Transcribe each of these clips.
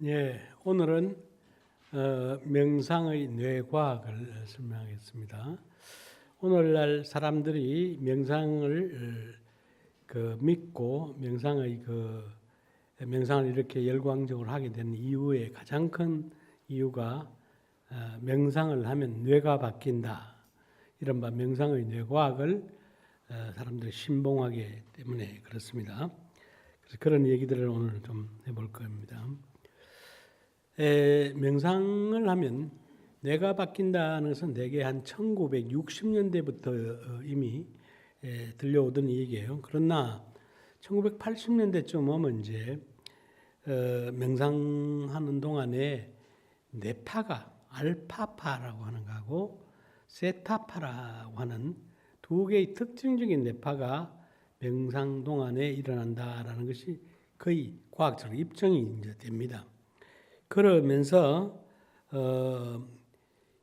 예, 오늘은 명상의 뇌과학을 설명하겠습니다. 오늘날 사람들이 명상을 믿고 명상을 이렇게 열광적으로 하게 된 이유의 가장 큰 이유가 명상을 하면 뇌가 바뀐다. 이른바 명상의 뇌과학을 사람들이 신봉하기 때문에 그렇습니다. 그래서 그런 얘기들을 오늘 좀 해볼 겁니다. 명상을 하면 뇌가 바뀐다는 것은 대개 한 1960년대부터 이미 들려오던 얘기예요. 그러나 1980년대쯤 오면 이제 명상하는 동안에 뇌파가 알파파라고 하는 거하고 세타파라고 하는 두 개의 특징적인 뇌파가 명상 동안에 일어난다라는 것이 거의 과학적으로 입증이 이제 됩니다. 그러면서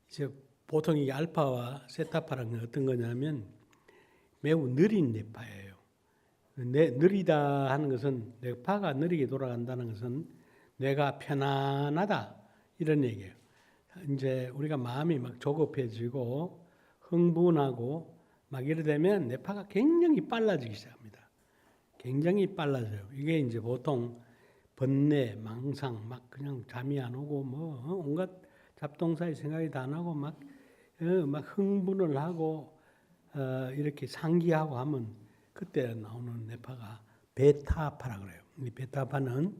이제 보통 이 알파와 세타파라는 어떤 거냐면 매우 느린 뇌파예요. 느리다 하는 것은 뇌파가 느리게 돌아간다는 것은 뇌가 편안하다 이런 얘기예요. 이제 우리가 마음이 막 조급해지고 흥분하고 막 이러되면 뇌파가 굉장히 빨라지기 시작합니다. 굉장히 빨라져요. 이게 이제 보통 번뇌, 망상, 막 그냥 잠이 안 오고 온갖 잡동사의 생각이 다 나고 막 흥분을 하고 이렇게 상기하고 하면 그때 나오는 뇌파가 베타파라 그래요. 이 베타파는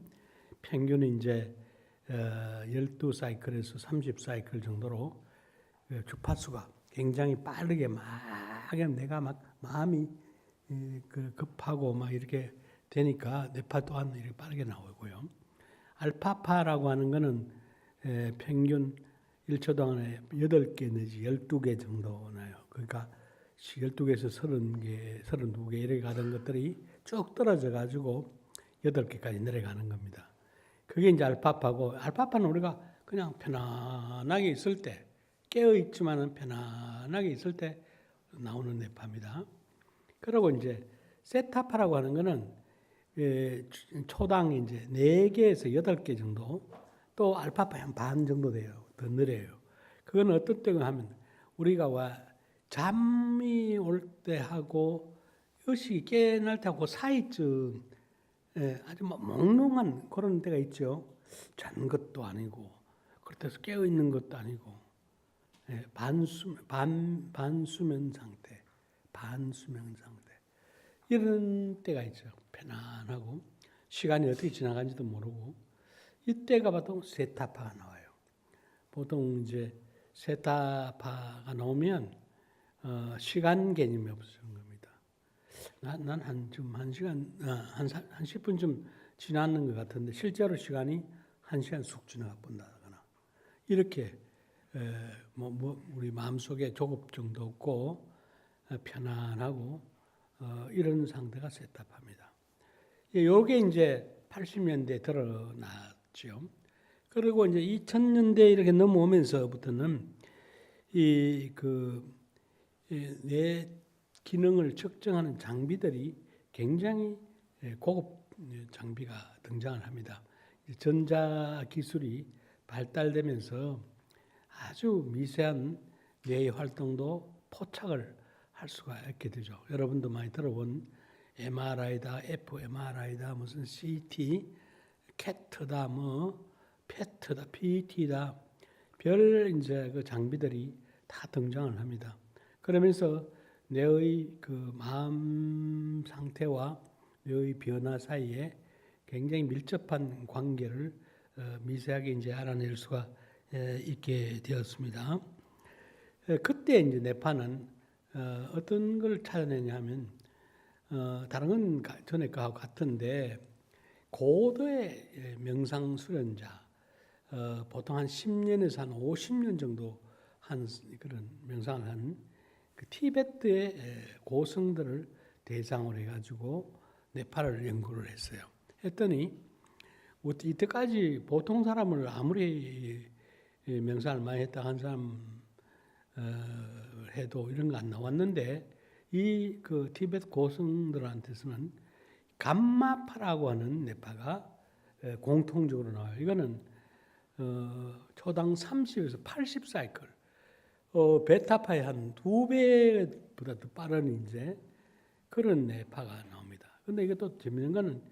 평균 이제 12사이클에서 30사이클 정도로 주파수가 굉장히 빠르게 막 내가 막 마음이 급하고 막 이렇게 되니까 뇌파 또한 이렇게 빠르게 나오고요. 알파파라고 하는 것은 평균 1초 동안에 8개 내지 12개 정도 나요. 그러니까 12개에서 30개, 32개 이렇게 가던 것들이 쭉 떨어져 가지고 8개까지 내려가는 겁니다. 그게 이제 알파파고, 알파파는 우리가 그냥 편안하게 있을 때, 깨어있지만은 편안하게 있을 때 나오는 뇌파입니다. 그리고 이제 세타파라고 하는 거는 초당 이제 4개에서 8개 정도, 또 알파파 한 반 정도 돼요. 더 느려요. 그건 어떤 때가 하면 우리가 잠이 올 때 하고 의식이 깨어날 때 하고 사이쯤 아주 몽롱한 그런 때가 있죠. 잔 것도 아니고 그렇다고 해서 깨어 있는 것도 아니고 반수면 상태, 반수면 상태 이런 때가 있죠. 편안하고 시간이 어떻게 지나간지도 모르고 이때가 보통 세타파가 나와요. 보통 이제 세타파가 나오면 시간 개념이 없어지는 겁니다. 난 한 시간 한 10분쯤 지나는 것 같은데 실제로 시간이 1시간 쑥 지나가 본다거나 이렇게 우리 마음속에 조급증도 없고 편안하고 이런 상태가 세타파입니다. 요게 이제 80년대에 드러났죠. 그리고 이제 2000년대 이렇게 넘어오면서부터는 뇌 기능을 측정하는 장비들이 굉장히 고급 장비가 등장을 합니다. 전자 기술이 발달되면서 아주 미세한 뇌의 활동도 포착을 할 수가 있게 되죠. 여러분도 많이 들어본 MRI다, fMRI다, 무슨 CT, CAT다, PET다, PET다, 별 이제 그 장비들이 다 등장을 합니다. 그러면서 뇌의 그 마음 상태와 뇌의 변화 사이에 굉장히 밀접한 관계를 미세하게 이제 알아낼 수가 있게 되었습니다. 그때 이제 뇌파는 어떤 걸 찾아내냐면 다른 건 전에 거하고 같은데 고도의 명상 수련자 보통 한 10년에서 한 50년 정도 한 그런 명상을 한 그 티베트의 고성들을 대상으로 해가지고 뇌파를 연구를 했어요. 했더니 이때까지 보통 사람을 아무리 명상을 많이 했다 한 사람 해도 이런 거 안 나왔는데 이 그 티베트 고성들한테서는 감마파라고 하는 뇌파가 공통적으로 나와요. 이거는 초당 30에서 80 사이클. 베타파의 한 2배보다 더 빠른 이제 그런 뇌파가 나옵니다. 근데 이게 또 재밌는 거는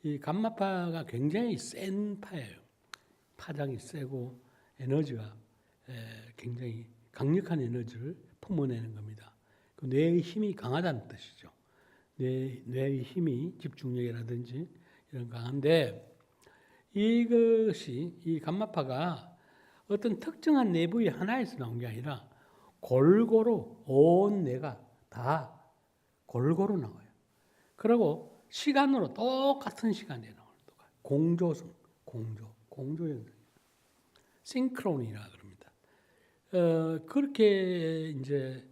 이 감마파가 굉장히 센 파예요. 파장이 세고 에너지가 굉장히 강력한 에너지를 품어내는 겁니다. 그 뇌의 힘이 강하다는 뜻이죠. 뇌의 힘이 집중력이라든지 이런 강한데 이것이 이 감마파가 어떤 특정한 내부의 하나에서 나온 게 아니라 골고루 온 뇌가 다 골고루 나와요. 그리고 시간으로 똑같은 시간에 나와요. 공조성, 공조현상, 싱크론이라 그럽니다. 그렇게 이제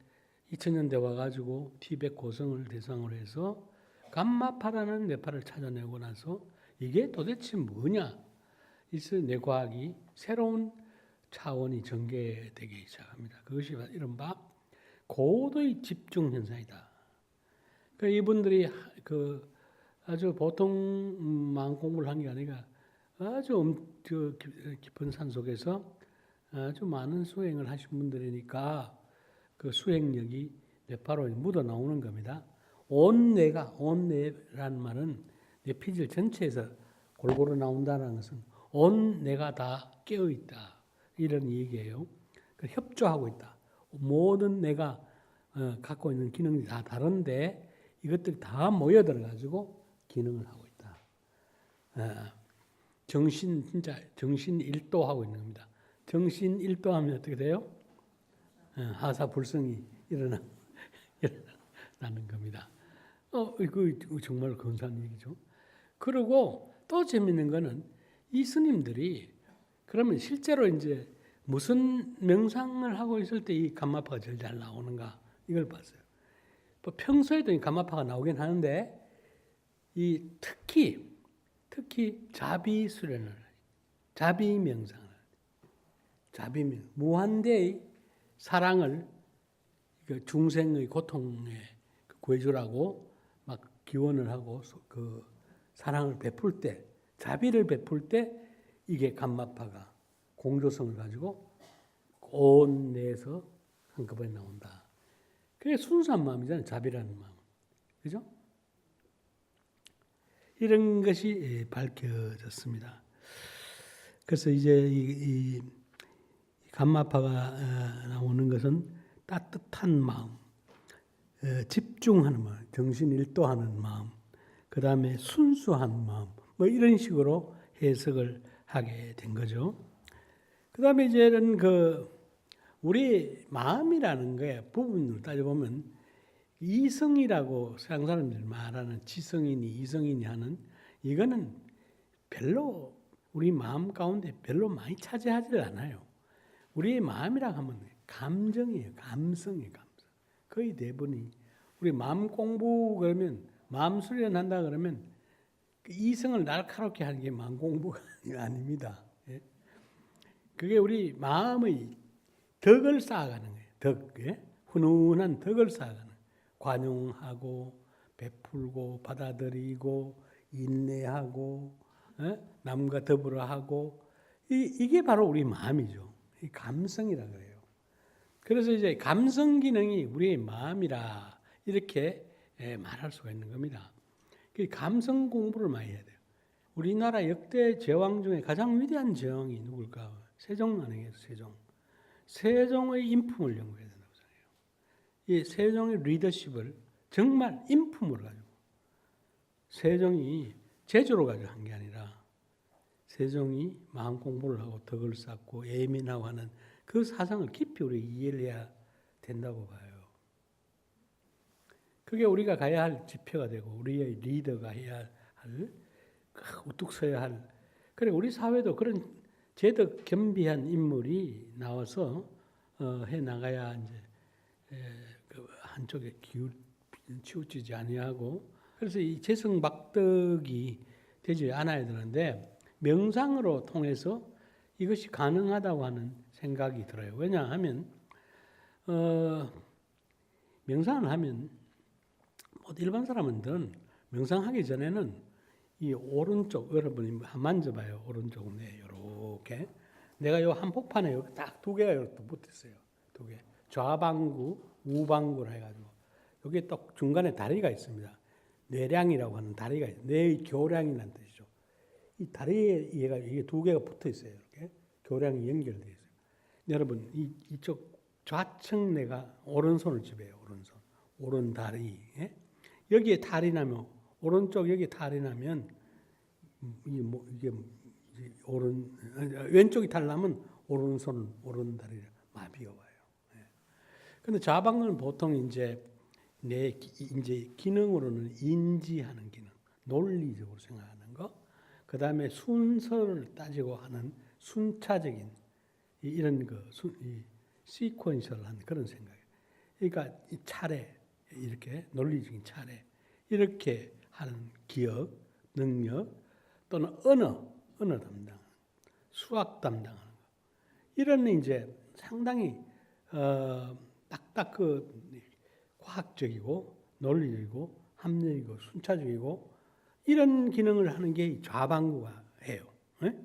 2000년대 와가지고 티베트 고성을 대상으로 해서 감마파라는 뇌파를 찾아내고 나서 이게 도대체 뭐냐? 이래서 뇌과학이 새로운 차원이 전개되기 시작합니다. 그것이 이른바 고도의 집중 현상이다. 그러니까 이분들이 아주 보통 마음 공부를 한 게 아니라 아주 깊은 산 속에서 아주 많은 수행을 하신 분들이니까 그 수행력이 뇌파로 묻어 나오는 겁니다. 온뇌라는 말은 뇌피질 전체에서 골고루 나온다는 것은 온 뇌가 다 깨어 있다. 이런 얘기예요. 협조하고 있다. 모든 뇌가 갖고 있는 기능이 다 다른데 이것들이 다 모여들어 가지고 기능을 하고 있다. 정신 일도하고 있는 겁니다. 정신 일도하면 어떻게 돼요? 하사불성이 일어나는 겁니다. 이거 정말 근사한 얘기죠. 그리고 또 재밌는 거는 이 스님들이 그러면 실제로 이제 무슨 명상을 하고 있을 때 이 감마파가 제일 잘 나오는가 이걸 봤어요. 평소에도 이 감마파가 나오긴 하는데 특히 자비 수련을, 자비 명상을, 무한대의 사랑을 중생의 고통에 구해주라고 막 기원을 하고 그 사랑을 베풀 때, 자비를 베풀 때 이게 감마파가 공조성을 가지고 온 뇌에서 한꺼번에 나온다. 그게 순수한 마음이잖아요. 자비라는 마음. 그죠? 이런 것이 밝혀졌습니다. 그래서 이제 이 감마파가 나오는 것은 따뜻한 마음, 집중하는 마음, 정신일도하는 마음, 그 다음에 순수한 마음, 뭐 이런 식으로 해석을 하게 된 거죠. 그 다음에 이제는 우리 마음이라는 거에 부분으로 따져보면 이성이라고 서양 사람들이 말하는 지성이니 이성이니 하는 이거는 별로 우리 마음 가운데 별로 많이 차지하지 않아요. 우리의 마음이라고 하면 감정이에요. 감성이에요. 감성. 거의 대부분이 우리 마음 공부 그러면 마음 수련한다 그러면 그 이성을 날카롭게 하는 게 마음 공부가 아닙니다. 예? 그게 우리 마음의 덕을 쌓아가는 거예요. 덕, 예? 훈훈한 덕을 쌓아가는. 관용하고 베풀고 받아들이고 인내하고 남과 더불어 하고 이게 바로 우리 마음이죠. 이 감성이라 그래요. 그래서 이제 감성 기능이 우리의 마음이라 이렇게 말할 수가 있는 겁니다. 감성 공부를 많이 해야 돼요. 우리나라 역대 제왕 중에 가장 위대한 제왕이 누굴까? 세종 아니겠어요? 세종. 세종의 인품을 연구해야 된다고 생각해요. 이 세종의 리더십을 정말 인품으로 가지고 세종이 제주로 가지고 한 게 아니라 세종이 마음 공부를 하고 덕을 쌓고 예민하고 하는 그 사상을 깊이 우리 이해를 해야 된다고 봐요. 그게 우리가 가야 할 지표가 되고 우리의 리더가 해야 할 우뚝 서야 할. 그래 우리 사회도 그런 제덕 겸비한 인물이 나와서 해 나가야 이제 한쪽에 치우치지 아니하고 그래서 이 재성박덕이 되지 않아야 되는데 명상으로 통해서 이것이 가능하다고 하는 생각이 들어요. 왜냐하면 명상을 하면 일반 사람들은 명상하기 전에는 이 오른쪽 여러분이 한번 만져봐요. 오른쪽 네 이렇게 내가 요 한복판에 딱 두 개가 이렇게 붙어 있어요. 두 개. 좌방구, 우방구라 해가지고 여기 또 중간에 다리가 있습니다. 뇌량이라고 하는 다리가 있어요. 뇌교량이라는 뜻이죠. 이 다리에 얘가 이게 두 개가 붙어 있어요. 이렇게 교량이 연결되어 있어요. 여러분 이쪽 좌측 뇌가 오른손을 지배해요. 오른손, 오른 다리. 예? 여기에 탈이 나면 오른쪽 여기 탈이 나면 이게 오른 왼쪽이 탈 나면 오른손, 오른 다리 마비가 와요. 그런데 좌방은 보통 이제 이제 기능으로는 인지하는 기능, 논리적으로 생각하는 거, 그 다음에 순서를 따지고 하는 순차적인 이런 시퀀셜한 그런 생각이에요. 그러니까 이 차례 이렇게 논리적인 차례 이렇게 하는 기억, 능력 또는 언어 담당, 수학 담당하는 거 이런 이제 상당히 딱딱 과학적이고 논리적이고 합리적이고 순차적이고 이런 기능을 하는 게 좌방구가 해요. 네?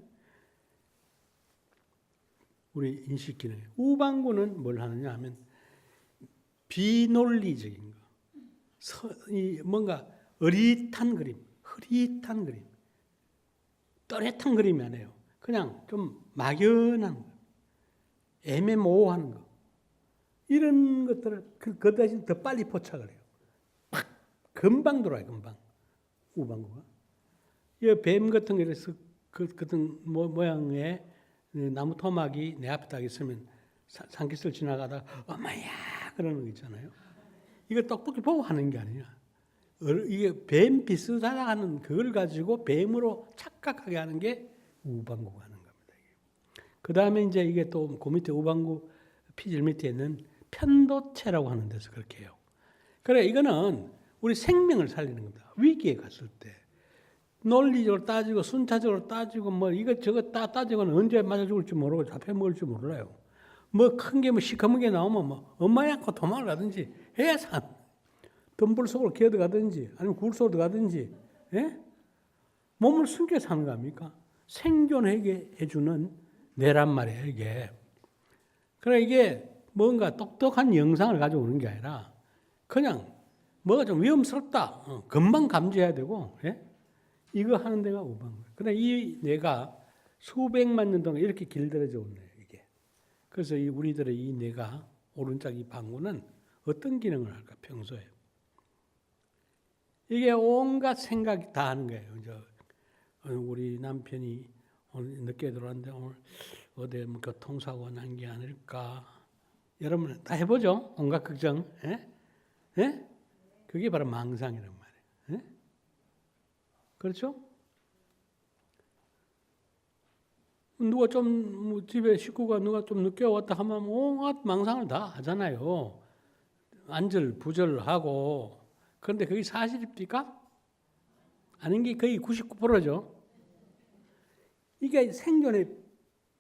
우리 인식 기능. 우방구는 뭘 하느냐 하면 비논리적인 거, 뭔가 흐릿한 그림, 또렷한 그림이 아니에요. 그냥 좀 막연한 거, 애매모호한 거. 이런 것들을 그 대신 더 빨리 포착을 해요. 팍! 금방 돌아요, 금방. 우방구가. 이 뱀 같은 게 그래서 같은 모양의 나무 토막이 내 앞에 딱 있으면 산기슭 지나가다가 엄마야 그러는 거 있잖아요. 이거 똑똑히 보고 하는 게 아니야. 이게 뱀 비슷하다는 그걸 가지고 뱀으로 착각하게 하는 게 우방구가 하는 겁니다. 그 다음에 이제 이게 또 그 밑에 우방구 피질 밑에 있는 편도체라고 하는 데서 그렇게 해요. 그래 이거는 우리 생명을 살리는 겁니다. 위기에 갔을 때 논리적으로 따지고 순차적으로 따지고 뭐 이것저것 따지고는 언제 맞아 죽을지 모르고 잡혀 먹을지 몰라요. 뭐 큰 게 뭐 시커먼 게 나오면 뭐 엄마에 안고 도망을 가든지 해야 덤불 속으로 기어들 가든지 아니면 굴 속으로 가든지 예? 몸을 숨겨 사는 거 아닙니까? 생존하게 해주는 뇌란 말이에요 이게. 그래 이게 뭔가 똑똑한 영상을 가지고 오는 게 아니라 그냥 뭐가 좀 위험스럽다. 금방 감지해야 되고 예? 이거 하는 데가 우방구. 근데 이 뇌가 수백만 년 동안 이렇게 길들여져 온 뇌예요 이게. 그래서 우리들의 이 뇌가 오른쪽 이 방구는 어떤 기능을 할까 평소에. 이게 온갖 생각이 다 하는 거예요. 우리 남편이 오늘 늦게 들어왔는데 오늘 어디 뭐 교통사고 난 게 아닐까. 여러분 다 해보죠. 온갖 걱정. 예? 예? 그게 바로 망상이란 말이에요. 예? 그렇죠? 누가 좀 집에 식구가 누가 좀 늦게 왔다 하면 온갖 망상을 다 하잖아요. 안절부절하고. 그런데 그게 사실입니까? 아닌 게 거의 99%죠. 이게 생존에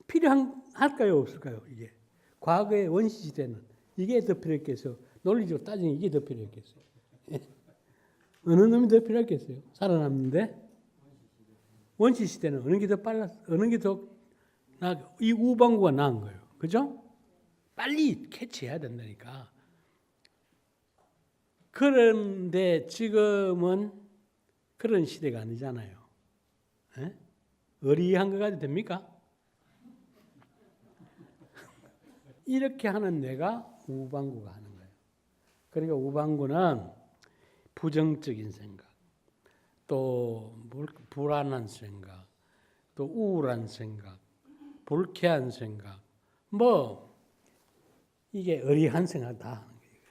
필요할까요? 없을까요? 이게. 과거의 원시시대는 이게 더 필요했겠어요. 논리적으로 따지면 이게 더 필요했겠어요. 어느 놈이 더 필요했겠어요? 살아남는데? 원시시대는 어느 게 더 빨랐어? 어느 게 더 이 우방구가 나은 거예요. 그죠? 빨리 캐치해야 된다니까. 그런데 지금은 그런 시대가 아니잖아요. 에? 어리한 거 가지고 됩니까? 이렇게 하는 뇌가 우방구가 하는 거예요. 그러니까 우방구는 부정적인 생각, 또 불안한 생각, 또 우울한 생각, 불쾌한 생각, 뭐 이게 어리한 생각 다 하는 거예요.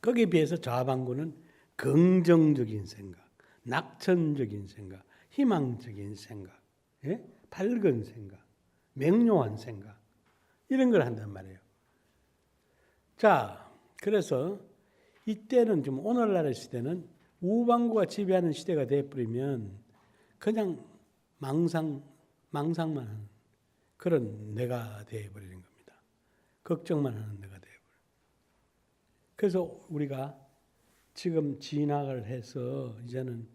거기에 비해서 좌방구는 긍정적인 생각, 낙천적인 생각, 희망적인 생각, 예? 밝은 생각, 명료한 생각 이런 걸 한단 말이에요. 자, 그래서 이때는 좀 오늘날의 시대는 우방구가 지배하는 시대가 되어버리면 그냥 망상만 하는 그런 뇌가 되어버리는 겁니다. 걱정만 하는 뇌가 되어버려요. 그래서 우리가 지금 진학을 해서 이제는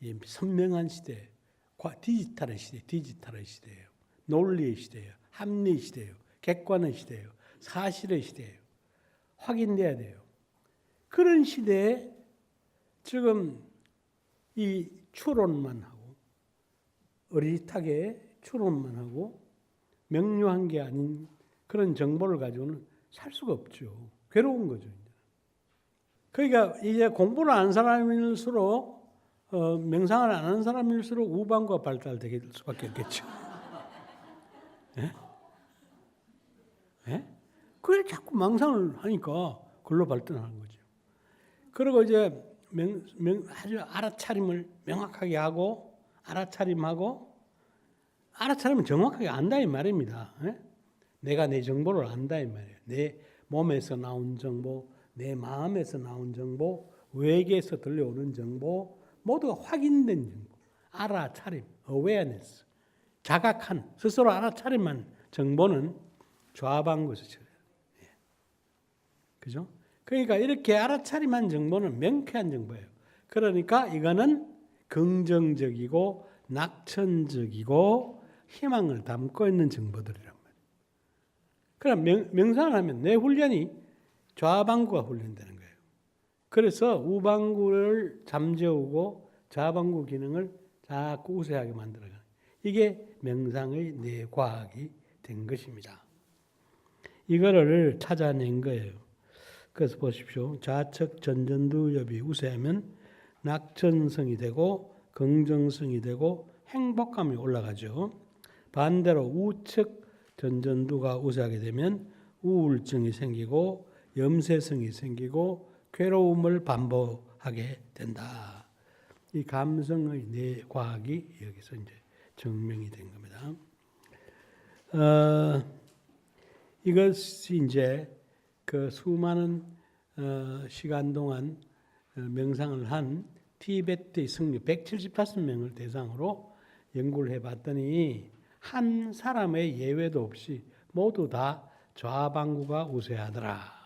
이 선명한 시대, 디지털의 시대예요. 논리의 시대예요. 합리의 시대예요. 객관의 시대예요. 사실의 시대예요. 확인돼야 돼요. 그런 시대에 지금 이 추론만 하고 어릿하게 추론만 하고 명료한 게 아닌 그런 정보를 가지고는 살 수가 없죠. 괴로운 거죠. 그러니까 이제 공부를 안 하는 사람일수록 명상을 안 하는 사람일수록 우방과 발달될 수밖에 없겠죠. 예? 예? 그래 자꾸 망상을 하니까 그걸로 발전하는 거죠. 그리고 이제 아주 알아차림을 명확하게 하고 알아차림은 정확하게 안다 이 말입니다. 예? 내가 내 정보를 안다 이 말이에요. 내 몸에서 나온 정보, 내 마음에서 나온 정보, 외계에서 들려오는 정보 모두가 확인된 정보, 알아차림, awareness, 자각한 스스로 알아차림한 정보는 좌방구에서 쳐요. 예. 그죠? 그러니까 이렇게 알아차림한 정보는 명쾌한 정보예요. 그러니까 이거는 긍정적이고 낙천적이고 희망을 담고 있는 정보들이란 말이에요. 그럼 명상을 하면 내 훈련이 좌방구가 훈련되는 거예요. 그래서 우방구를 잠재우고 좌방구 기능을 자꾸 우세하게 만들어가는 이게 명상의 뇌과학이 된 것입니다. 이거를 찾아낸 거예요. 그래서 보십시오. 좌측 전전두엽이 우세하면 낙천성이 되고 긍정성이 되고 행복감이 올라가죠. 반대로 우측 전전두가 우세하게 되면 우울증이 생기고 염세성이 생기고 괴로움을 반복하게 된다. 이 감성의 뇌과학이 여기서 이제 증명이 된 겁니다. 이것이 이제 그 수많은 시간 동안 명상을 한 티베트의僧侣 175명을 대상으로 연구를 해봤더니 한 사람의 예외도 없이 모두 다 좌방구가 우세하더라.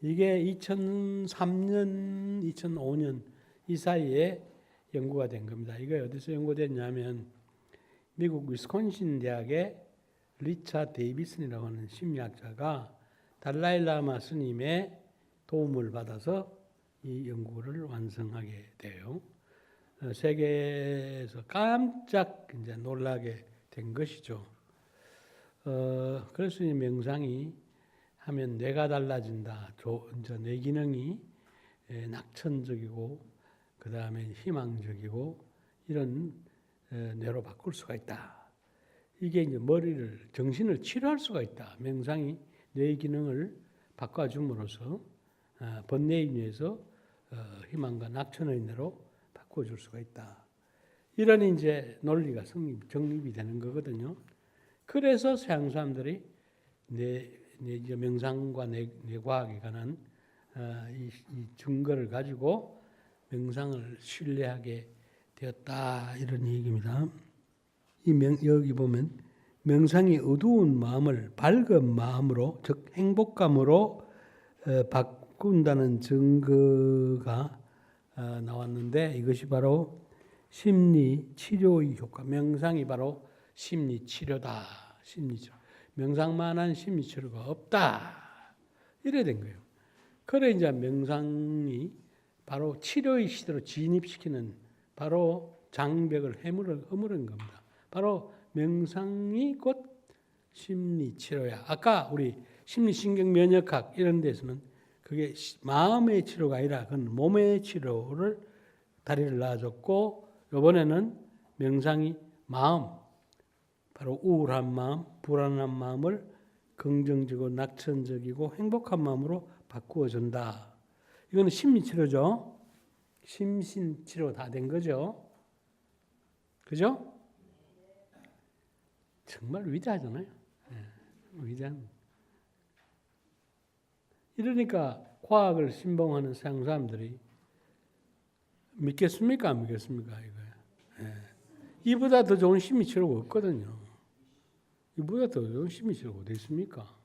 이게 2003년, 2005년 이 사이에 연구가 된 겁니다. 이게 어디서 연구됐냐면 미국 위스콘신 대학의 리차 데이비슨이라고 하는 심리학자가 달라일라마 스님의 도움을 받아서 이 연구를 완성하게 돼요. 세계에서 깜짝 이제 놀라게 된 것이죠. 그래서 이 명상이 하면 뇌가 달라진다. 이제 뇌 기능이 낙천적이고 그 다음에 희망적이고 이런 뇌로 바꿀 수가 있다. 이게 이제 정신을 치료할 수가 있다. 명상이 뇌 기능을 바꿔줌으로써 번뇌의 뇌에서 희망과 낙천의 뇌로 바꿔줄 수가 있다. 이런 이제 논리가 정립이 되는 거거든요. 그래서 서양 사람들이 명상과 뇌과학에 관한 이 증거를 가지고 명상을 신뢰하게 되었다. 이런 얘기입니다. 여기 보면 명상이 어두운 마음을 밝은 마음으로 즉 행복감으로 바꾼다는 증거가 나왔는데 이것이 바로 심리 치료의 효과. 명상이 바로 심리 치료다. 심리치료. 명상만한 심리 치료가 없다. 이래 된 거예요. 그래 이제 명상이 바로 치료의 시대로 진입시키는 바로 장벽을 허무른 겁니다. 바로 명상이 곧 심리 치료야. 아까 우리 심리신경면역학 이런 데서는 그게 마음의 치료가 아니라 그건 몸의 치료를 다리를 놔줬고 이번에는 명상이 마음, 바로 우울한 마음, 불안한 마음을 긍정적이고 낙천적이고 행복한 마음으로 바꾸어준다. 이거는 심리치료죠. 심신치료 다 된 거죠. 그죠? 정말 위대하잖아요. 위대한. 이러니까 과학을 신봉하는 서양 사람들이 믿겠습니까? 안 믿겠습니까? 이보다 더 좋은 심리치료가 없거든요. 이보다 더 좋은 심리치료가 어디 있습니까?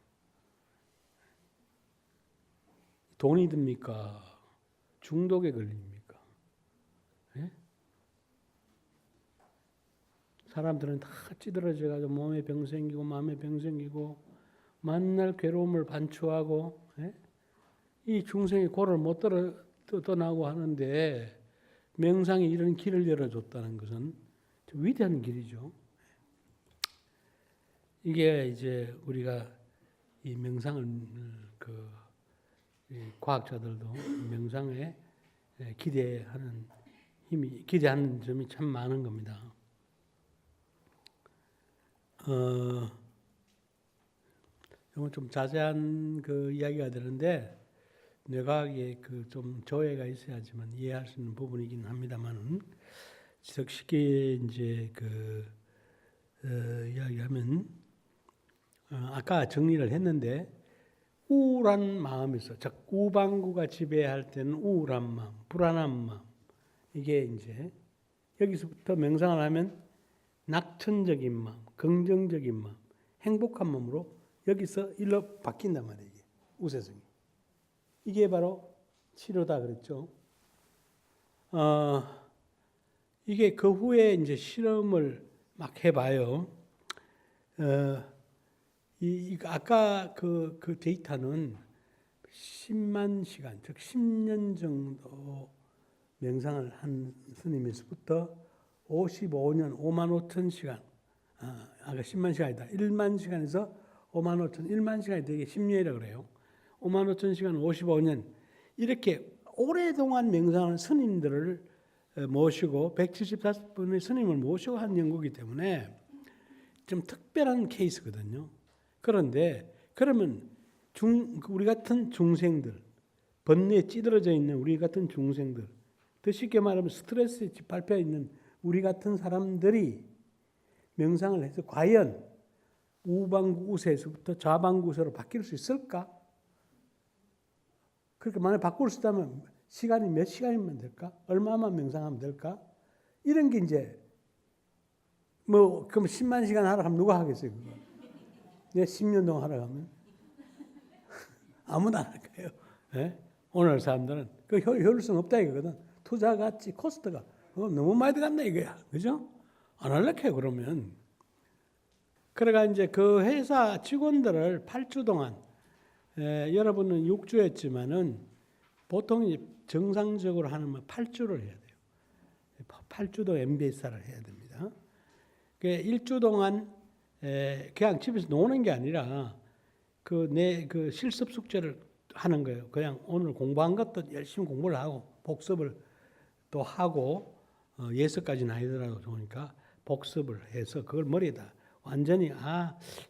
돈이 듭니까? 중독에 걸립니까? 예? 사람들은 다 찌들어져가지고 몸에 병 생기고 마음에 병 생기고 만날 괴로움을 반추하고 예? 이 중생이 고를 못 떠나고 하는데 명상이 이런 길을 열어줬다는 것은 위대한 길이죠. 이게 이제 우리가 이 명상을 이 과학자들도 명상에 기대하는 점이 참 많은 겁니다. 이건 좀 자세한 이야기가 되는데 뇌과학에 좀 조예가 있어야지만 이해할 수 있는 부분이긴 합니다만은 쉽게 이제 이야기하면 아까 정리를 했는데 우울한 마음에서 즉 우방구가 지배할 때는 우울한 마음, 불안한 마음 이게 이제 여기서부터 명상을 하면 낙천적인 마음, 긍정적인 마음, 행복한 마음으로 여기서 일로 바뀐단 말이에요. 우세성이. 이게 바로 치료다 그랬죠. 이게 그 후에 이제 실험을 막 해봐요. 아까 그 데이터는 10만 시간, 즉 10년 정도 명상을 한 스님에서부터 55년, 5만 5천 시간, 아까 10만 시간이다. 1만 시간에서 5만 5천, 1만 시간이 되게 10년이라고 그래요. 5만 5천 시간, 55년. 이렇게 오랫동안 명상하는 스님들을 모시고 175분의 스님을 모시고 한 연구이기 때문에 좀 특별한 케이스거든요. 그런데 그러면 우리 같은 중생들, 번뇌에 찌들어져 있는 우리 같은 중생들, 더 쉽게 말하면 스트레스에 짓밟혀 있는 우리 같은 사람들이 명상을 해서 과연 우방구 우세에서부터 좌방구 우세로 바뀔 수 있을까? 그렇게 만약 바꿀 수 있다면 시간이 몇 시간이면 될까? 얼마만 명상하면 될까? 이런 게 이제 그럼 10만 시간 하라 하면 누가 하겠어요? 그거? 내가 10년 동안 하라 하면 아무나 안 할 거예요. 네? 오늘 사람들은 그 효율성 없다 이거거든. 투자 가치 코스트가 너무 많이 들어간다 이거야. 그죠? 안 할래요 그러면. 그래가 이제 그 회사 직원들을 8주 동안 여러분은 6주였지만은 보통 정상적으로 하는 8주를 해야 돼요. 8주도 MBSR을 해야 됩니다. 그 1주 동안 그냥 집에서 노는 게 아니라 그 실습 숙제를 하는 거예요. 그냥 오늘 공부한 것도 열심히 공부를 하고 복습을 또 하고 예습까지는 아니더라도 좋으니까 복습을 해서 그걸 머리에다 완전히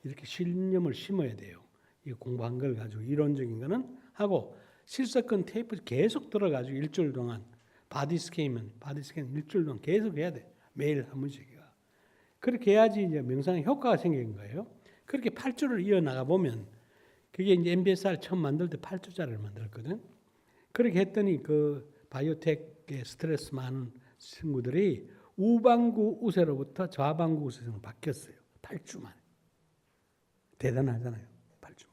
이렇게 신념을 심어야 돼요. 이 공부한 걸 가지고 이론적인 거는 하고 실습권 테이프 계속 들어가지고 일주일 동안 바디 스캔 일주일 동안 계속 해야 돼. 매일 한 번씩이가. 그렇게 해야지 이제 명상에 효과가 생기는 거예요. 그렇게 8주를 이어나가 보면 그게 이제 MBSR 처음 만들 때 8주짜리를 만들었거든. 그렇게 했더니 그 바이오텍에 스트레스 많은 친구들이 우방구 우세로부터 좌방구 우세로 바뀌었어요. 8주 만에. 대단하잖아요. 8주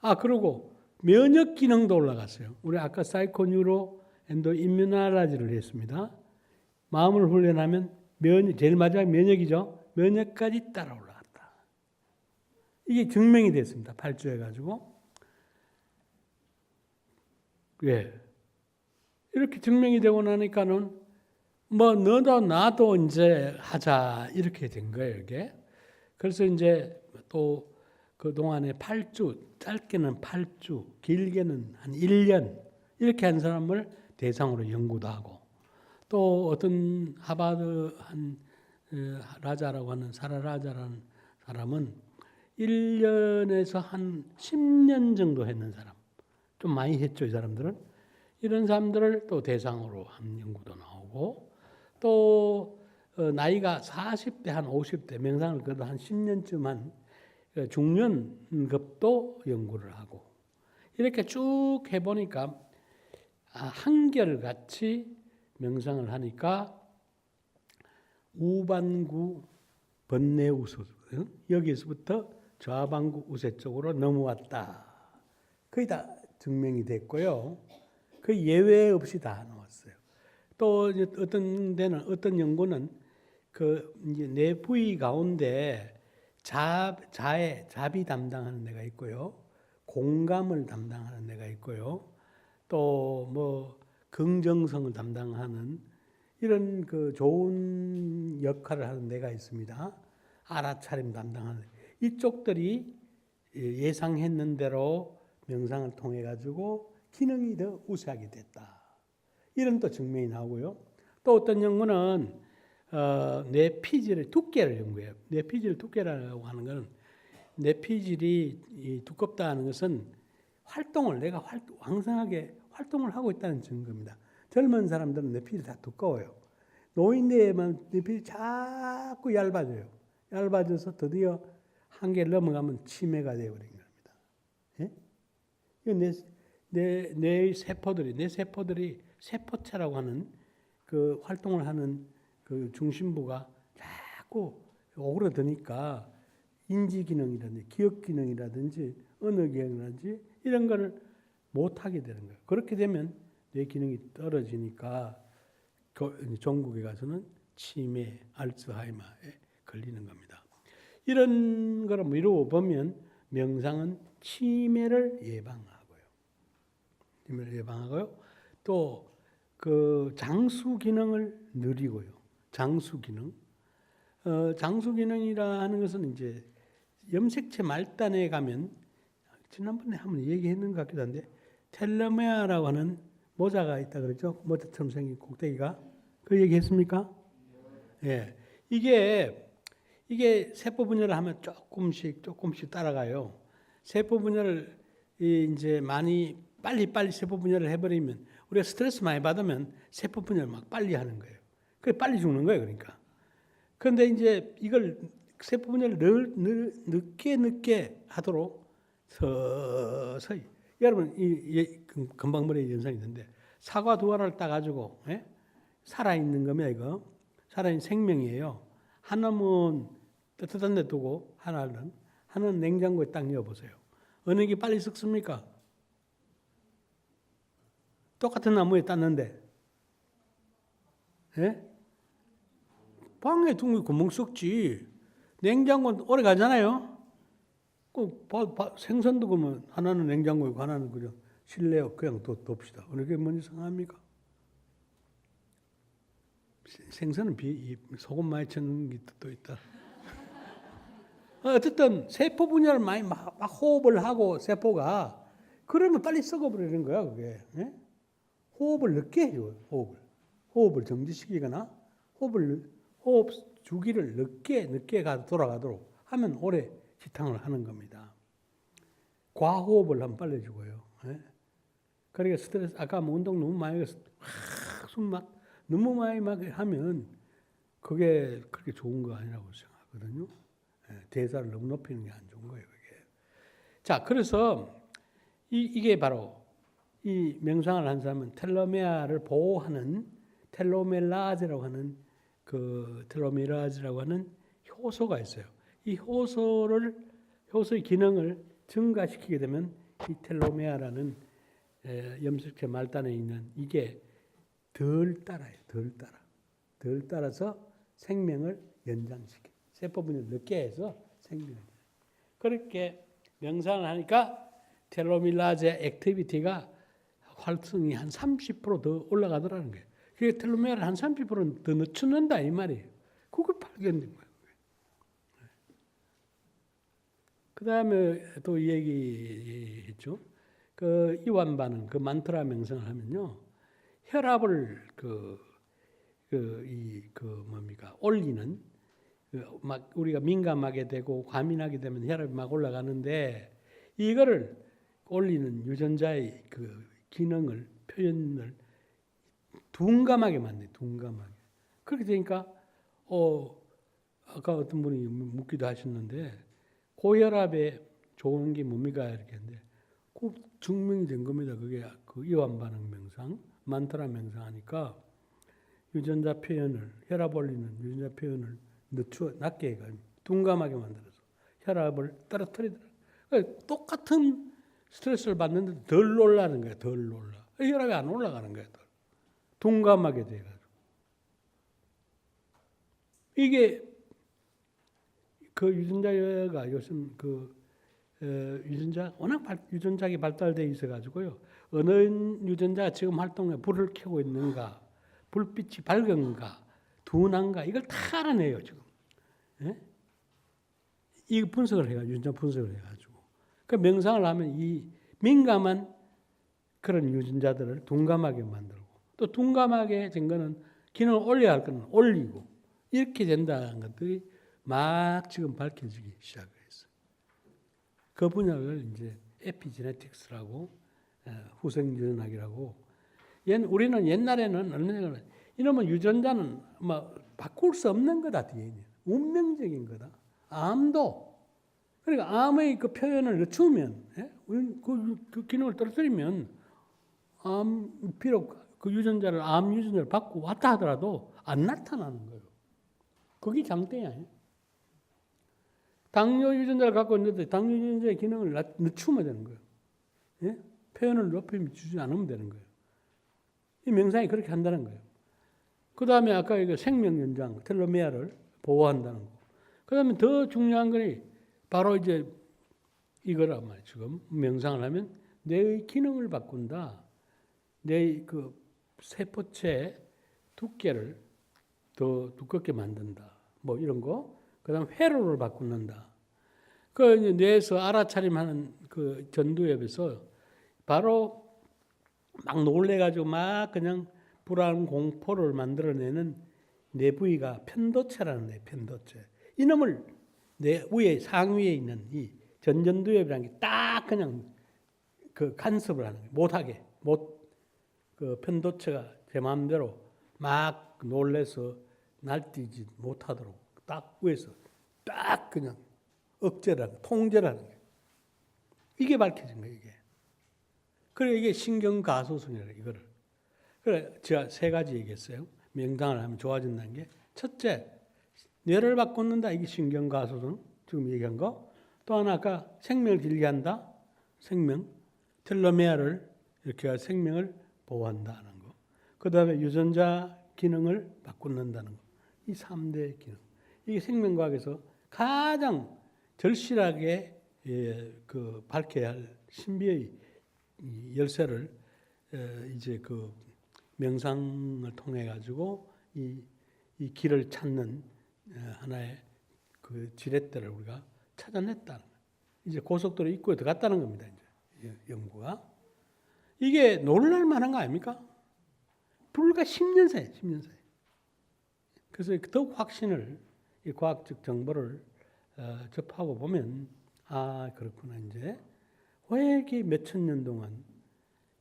만에. 그리고 면역 기능도 올라갔어요. 우리 아까 사이코뉴로 엔도 임뮤나라지를 했습니다. 마음을 훈련하면 제일 마지막 면역이죠. 면역까지 따라 올라갔다. 이게 증명이 됐습니다. 8주 해가지고. 예. 이렇게 증명이 되고 나니까는 너도 나도 이제 하자 이렇게 된 거예요. 이게. 그래서 이제 또 그동안에 8주, 짧게는 8주, 길게는 한 1년 이렇게 한 사람을 대상으로 연구도 하고 또 어떤 하버드 라자라고 하는 사라 라자라는 사람은 1년에서 한 10년 정도 했는 사람 좀 많이 했죠. 이 사람들은. 이런 사람들을 또 대상으로 한 연구도 나오고 또 나이가 40대 한 50대 명상을 그래도 한 10년쯤 한 중년급도 연구를 하고 이렇게 쭉 해보니까 한결같이 명상을 하니까 우반구 번뇌우수 여기서부터 좌반구 우세 쪽으로 넘어왔다. 거의 다 증명이 됐고요. 그 예외 없이 다 나왔어요. 또 어떤 데는 어떤 연구는 그 이제 네 부위 가운데 잡이 담당하는 데가 있고요. 공감을 담당하는 데가 있고요. 또 뭐 긍정성을 담당하는 이런 그 좋은 역할을 하는 데가 있습니다. 알아차림 담당하는 이쪽들이 예상했는 대로 명상을 통해 가지고 기능이 더 우수하게 됐다. 이런 또 증명이 나오고요. 또 어떤 연구는 뇌피질의 두께를 연구해요. 뇌피질 두께라고 하는 것은 뇌피질이 두껍다는 것은 내가 왕성하게 활동을 하고 있다는 증거입니다. 젊은 사람들은 뇌피질이 다 두꺼워요. 노인네에만 뇌피질이 자꾸 얇아져요. 얇아져서 드디어 한계를 넘어가면 치매가 되어버린 겁니다. 예? 뇌 세포들이 세포체라고 하는 그 활동을 하는 그 중심부가 자꾸 오그라드니까 인지 기능이라든지 기억 기능이라든지 언어 기능이라든지 이런 거를 못 하게 되는 거예요. 그렇게 되면 뇌 기능이 떨어지니까 종국에 가서는 치매, 알츠하이머에 걸리는 겁니다. 이런 거를 미루어 보면 명상은 치매를 예방하고요. 또 그 장수 기능을 늘리고요. 장수 기능. 장수 기능이라 하는 것은 이제 염색체 말단에 가면 지난번에 한번 얘기했는 것 같기도 한데 텔로메아라고 하는 모자가 있다 그랬죠. 모자처럼 생긴 꼭대기가. 그 얘기했습니까? 예. 이게 세포 분열을 하면 조금씩 따라가요. 세포 분열을 이제 빨리 세포 분열을 해버리면 우리가 스트레스 많이 받으면 세포 분열 막 빨리 하는 거예요. 그래 빨리 죽는 거예요, 그러니까. 그런데 이제 이걸 세포 분열을 늦게 하도록 서서히 여러분 금방 머리에 연상이 있는데 사과 두 알을 따가지고 살아 있는 거면 이거 살아있는 생명이에요. 하나는 따뜻한 데 두고 하나는 냉장고에 딱 넣어보세요. 어느 게 빨리 썩습니까? 똑같은 나무에 땄는데 방에 둔 게 금방 썩지. 냉장고는 오래 가잖아요. 생선도 그러면 하나는 냉장고에 있고 하나는 그냥 실내에 그냥 둡시다. 어느 게 먼저 상합니까? 생선은 소금 많이 쳐는 게 또 있다. 어쨌든 세포 분열을 많이 막 호흡을 하고 세포가 그러면 빨리 썩어버리는 거야 그게. 호흡을 늦게 해요. 호흡을 정지시키거나 호흡 주기를 늦게 돌아가도록 하면 오래 지탕을 하는 겁니다. 과호흡을 하면 빨리 해주고요. 그러니까 스트레스 아까 운동 너무 많이 해서 숨 막 너무 많이 하면 그게 그렇게 좋은 거 아니라고 생각하거든요. 대사를 너무 높이는 게 안 좋은 거예요. 그게. 자, 그래서 이게 바로 이 명상을 한 사람은 텔로메아를 보호하는 텔로메라즈라고 하는 효소가 있어요. 이 효소의 기능을 증가시키게 되면 이 텔로메아라는 염색체 말단에 있는 이게 덜 따라서 생명을 연장시켜. 세포 분열 늦게 해서 생명을. 그렇게 명상을 하니까 텔로메라즈 액티비티가 활성이 한 30% 더 올라가더라는 거예요. 그게 텔로메아를 한 30%더 늦춘다 이 말이에요. 그게 발견된 거예요. 그 다음에 또 얘기했죠. 그 이완 반응, 그 만트라 명상을 하면요, 혈압을 올리는 막 우리가 민감하게 되고 과민하게 되면 혈압이 막 올라가는데 이거를 올리는 유전자의 그 기능을 표현을 둔감하게 만들어요. 둔감하게. 그렇게 되니까 아까 어떤 분이 묻기도 하셨는데 고혈압에 좋은 게 뭡니까 이렇게 했는데 꼭 증명이 된 겁니다. 그게 그 이완 반응 명상, 만트라 명상하니까 유전자 표현을 혈압 올리는 유전자 표현을 낮게 해가 둔감하게 만들어서 혈압을 떨어뜨리더라고요. 그러니까 똑같은 스트레스를 받는데 덜 놀라는 거야. 덜 놀라. 혈압이 안 올라가는 거야. 둔감하게 돼가지고. 이게 그 유전자가 요즘 유전자 워낙 유전자가 발달되어 있어가지고요. 어느 유전자가 지금 활동해 불을 켜고 있는가, 불빛이 밝은가, 둔한가 이걸 다 알아내요 지금. 예? 이 분석을 해가지고 유전자 분석을 해가지고 그 명상을 하면 이 민감한 그런 유전자들을 둔감하게 만들고 또 둔감하게 된 거는 기능을 올려야 할 거는 올리고 이렇게 된다는 것들이 막 지금 밝혀지기 시작을 했어요. 그 분야를 이제 에피제네틱스라고 후생 유전학이라고. 우리는 옛날에는 이러면 유전자는 뭐 바꿀 수 없는 거다. 운명적인 거다. 암도 그러니까 암의 그 표현을 늦추면 그 기능을 떨어뜨리면 비록 그 유전자를 암 유전자를 받고 왔다 하더라도 안 나타나는 거예요. 그게 장땡이야. 당뇨 유전자를 갖고 있는데 당뇨 유전자의 기능을 늦추면 되는 거예요. 예? 표현을 높이 주지 않으면 되는 거예요. 이 명상이 그렇게 한다는 거예요. 그 다음에 아까 이거 생명 연장, 텔로메아를 보호한다는 거. 그 다음에 더 중요한 거니 바로 이제 이거란 말이에요. 지금 명상을 하면 뇌의 기능을 바꾼다. 뇌의 그 세포체 두께를 더 두껍게 만든다. 뭐 이런 거. 그 다음 회로를 바꾼다. 그 이제 뇌에서 알아차림하는 그 전두엽에서 바로 막 놀래가지고 막 그냥 불안 공포를 만들어내는 뇌 부위가 편도체라는 뇌, 편도체. 이놈을 뇌 위에 상위에 있는 이 전전두엽이라는 게 딱 그냥 그 간섭을 하는 거예요. 못하게 그 편도체가 제 마음대로 막 놀래서 날뛰지 못하도록 딱 위에서 딱 그냥 억제를 하는 통제를 하는 거예요. 이게 밝혀진 거예요. 이게. 그래 이게 신경가소성이라고 이거를. 그래 제가 세 가지 얘기했어요. 명상을 하면 좋아진다는 게 첫째 뇌를 바꾼다. 이게 신경가소성 지금 얘기한 거. 또 하나 아까 생명을 길게 한다. 생명 텔로메아를 이렇게 생명을 보호한다는 거. 그 다음에 유전자 기능을 바꾼다는 거. 이 3대 기능. 이게 생명과학에서 가장 절실하게 그 밝혀야 할 신비의 열쇠를 이제 그 명상을 통해 가지고 이 길을 찾는 하나의 그 지렛대를 우리가 찾아냈다는 거예요. 이제 고속도로 입구에 들어갔다는 겁니다. 이제 연구가. 이게 놀랄 만한 거 아닙니까? 불과 10년 사이, 10년 사이. 그래서 더욱 확신을, 이 과학적 정보를 접하고 보면, 그렇구나, 이제. 왜 이렇게 몇천 년 동안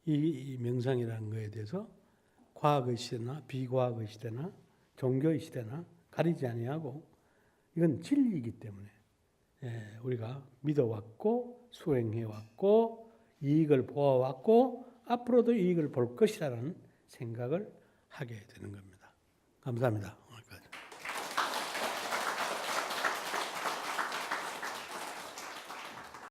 이 명상이라는 거에 대해서 과학의 시대나 비과학의 시대나 종교의 시대나 가리지 아니하고 이건 진리이기 때문에 우리가 믿어왔고 수행해왔고 이익을 보아왔고 앞으로도 이익을 볼 것이라는 생각을 하게 되는 겁니다. 감사합니다.